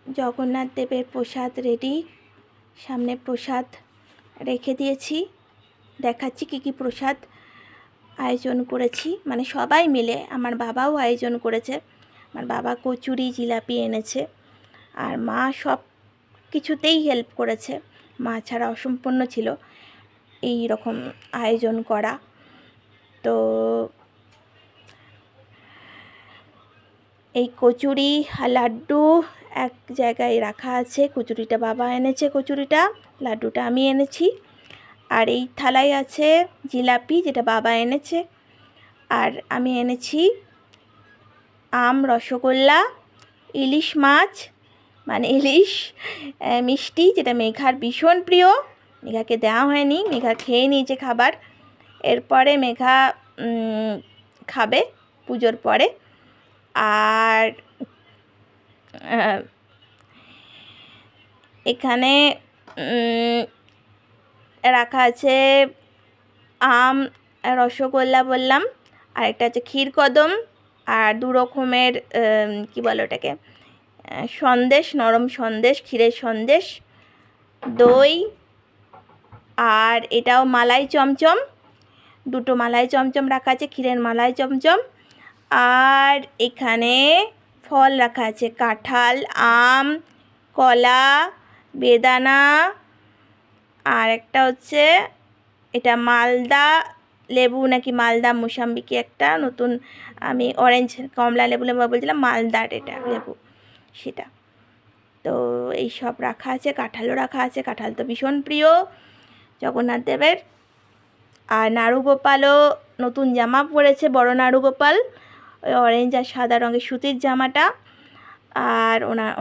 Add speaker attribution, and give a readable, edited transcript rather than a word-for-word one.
Speaker 1: জগন্নাথ দেবের প্রসাদ রেডি, সামনে প্রসাদ রেখে দিয়েছি। দেখাচ্ছি কী কী প্রসাদ আয়োজন করেছি, মানে সবাই মিলে। আমার বাবাও আয়োজন করেছে, আমার বাবা কচুরি জিলাপি এনেছে, আর মা সব কিছুতেই হেল্প করেছে। মা ছাড়া অসম্পূর্ণ ছিল এই রকম আয়োজন করা। তো এই কচুরি আর লাড্ডু এক জায়গায় রাখা আছে। কচুরিটা বাবা এনেছে, কচুরিটা, লাড্ডুটা আমি এনেছি। আর এই থালায় আছে জিলাপি, যেটা বাবা এনেছে। আর আমি এনেছি আম, রসগোল্লা, ইলিশ মাছ, মানে ইলিশ মিষ্টি, যেটা মেঘার ভীষণ প্রিয়। মেঘাকে দেওয়া হয়নি, মেঘা খেয়ে নিয়েছে খাবার। এরপরে মেঘা খাবে পুজোর পরে। আর এখানে রাখা আছে আম, রসগোল্লা বললাম, আর একটা আছে ক্ষীরকদম, আর 2 রকমের কী বলে ওটাকে, সন্দেশ, নরম সন্দেশ, ক্ষীরের সন্দেশ, দই, আর এটাও মালাই চমচম, 2টো মালাই চমচম রাখা আছে, ক্ষীরের মালাই চমচম। আর এখানে ফল রাখা আছে, কাঁঠাল, আম, কলা, বেদানা, আর একটা হচ্ছে এটা মালদা লেবু নাকি মালদা মুসাম্বি কি একটা নতুন, আমি অরেঞ্জ কমলা লেবু বলছিলাম, মালদার এটা লেবু সেটা। তো এই সব রাখা আছে, কাঁঠালও রাখা আছে, কাঁঠাল তো ভীষণ প্রিয় জগন্নাথ দেবের। আর নাড়ুগোপালও নতুন জামা পরেছে, বড় নাড়ুগোপাল, ওই অরেঞ্জ আর সাদা রঙের সুতির জামাটা। আর ওনার